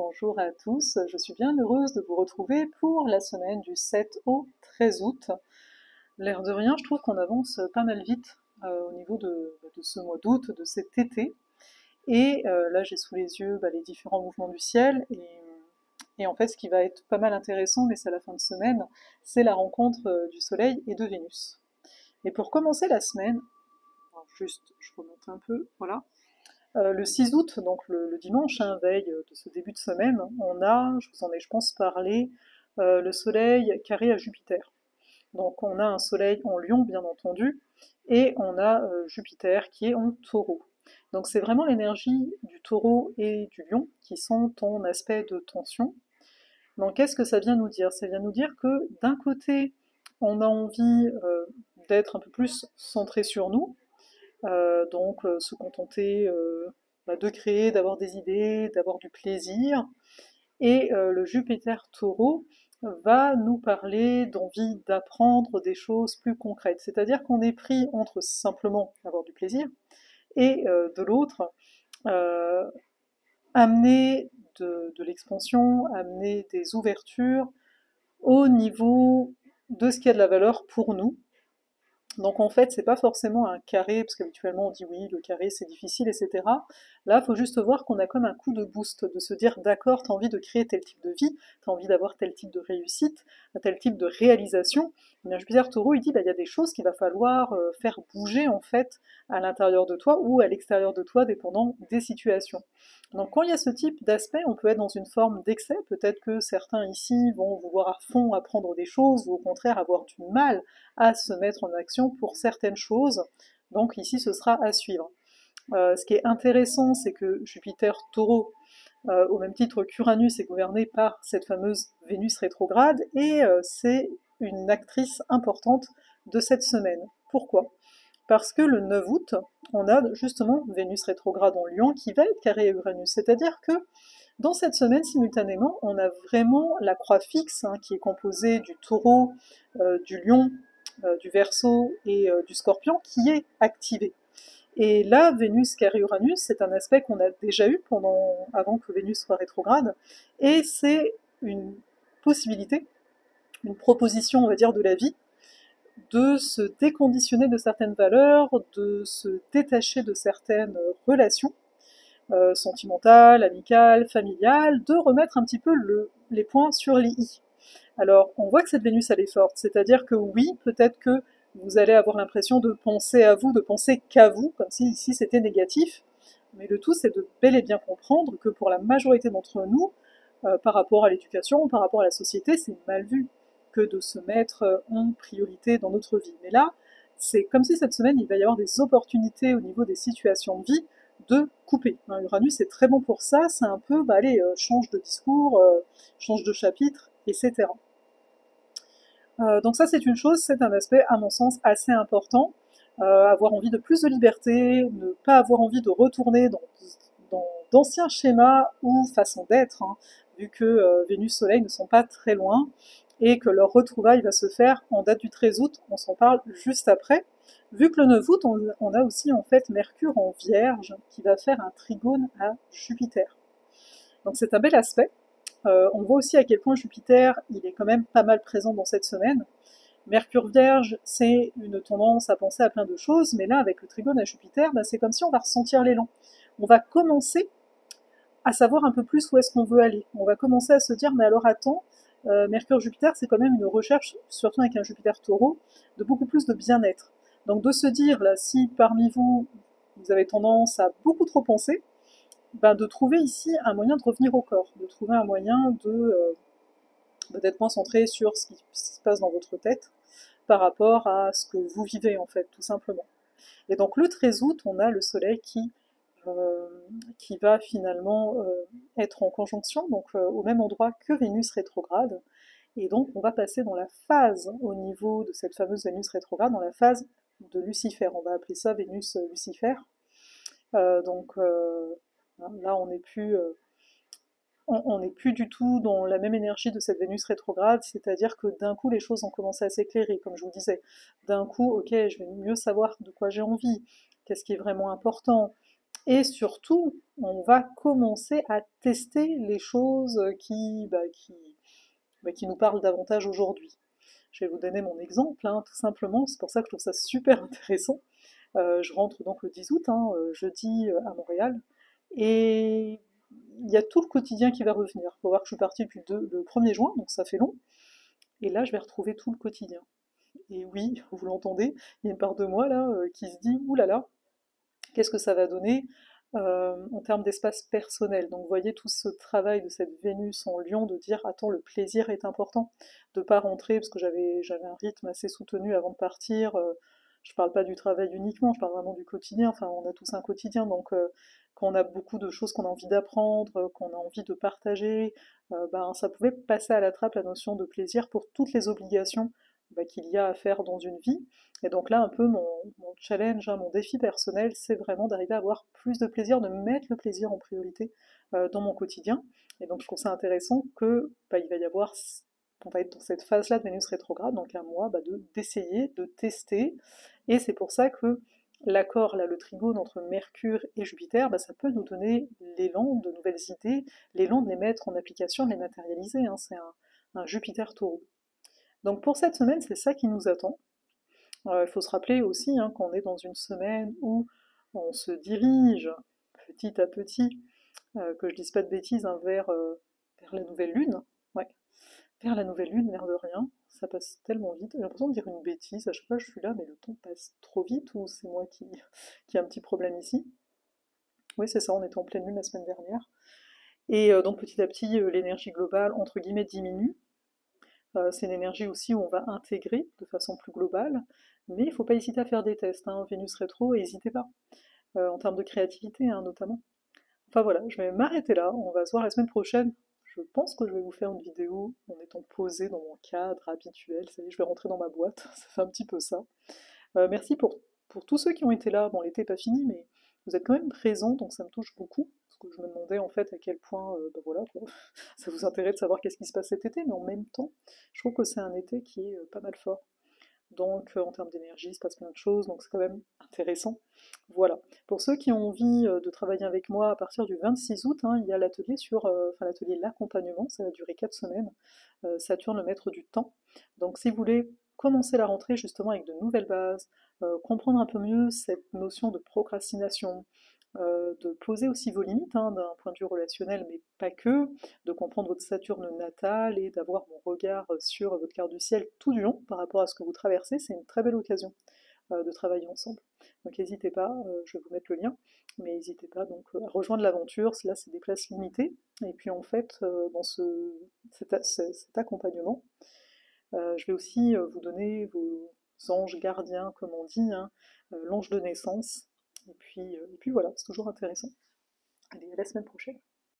bonjour à tous. Je suis bien heureuse de vous retrouver pour la semaine du 7 au 13 août. L'air de rien, je trouve qu'on avance pas mal vite au niveau de ce mois d'août, de cet été. Et là, j'ai sous les yeux les différents mouvements du ciel. Et en fait, ce qui va être pas mal intéressant, mais c'est à la fin de semaine, c'est la rencontre du Soleil et de Vénus. Et pour commencer la semaine, alors juste, je remonte un peu, voilà. Le 6 août, donc le dimanche, veille de ce début de semaine, on a, je vous en ai je pense parlé, le soleil carré à Jupiter. Donc on a un soleil en Lion bien entendu, et on a Jupiter qui est en Taureau. Donc c'est vraiment l'énergie du Taureau et du Lion qui sont en aspect de tension. Donc qu'est-ce que ça vient nous dire? Ça vient nous dire que d'un côté, on a envie d'être un peu plus centré sur nous, donc se contenter de créer, d'avoir des idées, d'avoir du plaisir. Et le Jupiter Taureau va nous parler d'envie d'apprendre des choses plus concrètes. C'est-à-dire qu'on est pris entre simplement avoir du plaisir et de l'autre, euh, amener de l'expansion, amener des ouvertures au niveau de ce qui a de la valeur pour nous. Donc en fait, c'est pas forcément un carré, parce qu'habituellement on dit oui, le carré c'est difficile, etc. Là, il faut juste voir qu'on a comme un coup de boost, de se dire d'accord, t'as envie de créer tel type de vie, t'as envie d'avoir tel type de réussite, tel type de réalisation. Et bien, Jupiter Taureau, il dit il y a des choses qu'il va falloir faire bouger en fait à l'intérieur de toi ou à l'extérieur de toi, dépendant des situations. Donc quand il y a ce type d'aspect, on peut être dans une forme d'excès. Peut-être que certains ici vont vouloir à fond apprendre des choses ou au contraire avoir du mal à se mettre en action pour certaines choses. Donc ici, ce sera à suivre. Ce qui est intéressant, c'est que Jupiter Taureau, au même titre qu'Uranus, est gouverné par cette fameuse Vénus rétrograde, et c'est une actrice importante de cette semaine. Pourquoi? Parce que le 9 août, on a justement Vénus rétrograde en Lion qui va être carré à Uranus. C'est-à-dire que dans cette semaine, simultanément, on a vraiment la croix fixe qui est composée du Taureau, du Lion, du Verseau et du Scorpion qui est activée. Et là, Vénus carré Uranus, c'est un aspect qu'on a déjà eu avant que Vénus soit rétrograde, et c'est une possibilité, une proposition, on va dire, de la vie, de se déconditionner de certaines valeurs, de se détacher de certaines relations sentimentales, amicales, familiales, de remettre un petit peu les points sur les i. Alors, on voit que cette Vénus, elle est forte, c'est-à-dire que oui, peut-être que vous allez avoir l'impression de penser à vous, de penser qu'à vous, comme si ici c'était négatif, mais le tout c'est de bel et bien comprendre que pour la majorité d'entre nous, par rapport à l'éducation, par rapport à la société, c'est mal vu que de se mettre en priorité dans notre vie. Mais là, c'est comme si cette semaine, il va y avoir des opportunités au niveau des situations de vie de couper. Uranus est très bon pour ça, c'est un peu, allez, change de discours, change de chapitre, etc. Donc ça c'est une chose, c'est un aspect à mon sens assez important. Avoir envie de plus de liberté, ne pas avoir envie de retourner dans d'anciens schémas ou façons d'être, vu que Vénus-Soleil ne sont pas très loin, et que leur retrouvaille va se faire en date du 13 août, on s'en parle juste après, vu que le 9 août, on a aussi en fait Mercure en Vierge, qui va faire un trigone à Jupiter. Donc c'est un bel aspect. On voit aussi à quel point Jupiter, il est quand même pas mal présent dans cette semaine. Mercure Vierge, c'est une tendance à penser à plein de choses, mais là, avec le trigone à Jupiter, c'est comme si on va ressentir l'élan. On va commencer à savoir un peu plus où est-ce qu'on veut aller. On va commencer à se dire, mais alors attends, Mercure-Jupiter, c'est quand même une recherche, surtout avec un Jupiter Taureau, de beaucoup plus de bien-être. Donc de se dire, là, si parmi vous, vous avez tendance à beaucoup trop penser, de trouver ici un moyen de revenir au corps, de trouver un moyen d'être moins centré sur ce qui se passe dans votre tête par rapport à ce que vous vivez en fait, tout simplement. Et donc le 13 août, on a le Soleil qui va finalement être en conjonction, donc au même endroit que Vénus rétrograde. Et donc on va passer dans la phase, au niveau de cette fameuse Vénus rétrograde, dans la phase de Lucifer. On va appeler ça Vénus Lucifer. Là, on n'est plus du tout dans la même énergie de cette Vénus rétrograde, c'est-à-dire que d'un coup les choses ont commencé à s'éclairer, comme je vous disais. D'un coup, ok, je vais mieux savoir de quoi j'ai envie, qu'est-ce qui est vraiment important. Et surtout, on va commencer à tester les choses qui nous parlent davantage aujourd'hui. Je vais vous donner mon exemple, hein, tout simplement, c'est pour ça que je trouve ça super intéressant. Je rentre donc le 10 août, hein, jeudi à Montréal, et il y a tout le quotidien qui va revenir. Il faut voir que je suis partie depuis le 1er juin, donc ça fait long, et là je vais retrouver tout le quotidien. Et oui, vous l'entendez, il y a une part de moi là qui se dit, ouh là là, qu'est-ce que ça va donner en termes d'espace personnel. Donc vous voyez tout ce travail de cette Vénus en Lion, de dire attends, le plaisir est important, de pas rentrer, parce que j'avais un rythme assez soutenu avant de partir. Je parle pas du travail uniquement, je parle vraiment du quotidien, enfin on a tous un quotidien, donc quand on a beaucoup de choses qu'on a envie d'apprendre, qu'on a envie de partager, ben, ça pouvait passer à la trappe la notion de plaisir pour toutes les obligations qu'il y a à faire dans une vie. Et donc là, un peu mon challenge, hein, mon défi personnel, c'est vraiment d'arriver à avoir plus de plaisir, de mettre le plaisir en priorité dans mon quotidien. Et donc je trouve ça intéressant que il va y avoir, on va être dans cette phase-là de Vénus rétrograde, donc un mois d'essayer, de tester. Et c'est pour ça que l'accord, là, le trigone entre Mercure et Jupiter, ça peut nous donner l'élan de nouvelles idées, l'élan de les mettre en application, de les matérialiser, hein. C'est un Jupiter taureau. Donc pour cette semaine, c'est ça qui nous attend. Il faut se rappeler aussi, hein, qu'on est dans une semaine où on se dirige petit à petit, que je dise pas de bêtises, hein, vers la nouvelle lune. Ouais, vers la nouvelle lune, l'air de rien. Ça passe tellement vite. J'ai l'impression de dire une bêtise. À chaque fois, je suis là, mais le temps passe trop vite ou c'est moi qui ai un petit problème ici? Oui, c'est ça, on était en pleine lune la semaine dernière. Et donc petit à petit, l'énergie globale, entre guillemets, diminue. C'est une énergie aussi où on va intégrer de façon plus globale, mais il ne faut pas hésiter à faire des tests, hein. Vénus rétro, n'hésitez pas, en termes de créativité, hein, notamment. Enfin voilà, je vais m'arrêter là, on va se voir la semaine prochaine. Je pense que je vais vous faire une vidéo en étant posée dans mon cadre habituel, ça y est, je vais rentrer dans ma boîte, ça fait un petit peu ça. Merci pour tous ceux qui ont été là. Bon, l'été n'est pas fini, mais vous êtes quand même présents, donc ça me touche beaucoup. Parce que je me demandais en fait à quel point voilà, quoi, ça vous intéresse de savoir qu'est-ce qui se passe cet été, mais en même temps, je trouve que c'est un été qui est pas mal fort. Donc en termes d'énergie, il se passe plein de choses, donc c'est quand même intéressant. Voilà. Pour ceux qui ont envie de travailler avec moi à partir du 26 août, hein, il y a l'atelier l'atelier l'accompagnement, ça va durer 4 semaines. Saturne, le maître du temps. Donc si vous voulez commencer la rentrée justement avec de nouvelles bases, comprendre un peu mieux cette notion de procrastination, de poser aussi vos limites, hein, d'un point de vue relationnel, mais pas que, de comprendre votre Saturne natal et d'avoir mon regard sur votre carte du ciel tout du long par rapport à ce que vous traversez, c'est une très belle occasion de travailler ensemble. Donc n'hésitez pas, je vais vous mettre le lien, mais n'hésitez pas donc à rejoindre l'aventure, là c'est des places limitées, et puis en fait dans cet accompagnement, je vais aussi vous donner vos anges gardiens, comme on dit, hein, l'ange de naissance, et puis voilà, c'est toujours intéressant. Allez, à la semaine prochaine.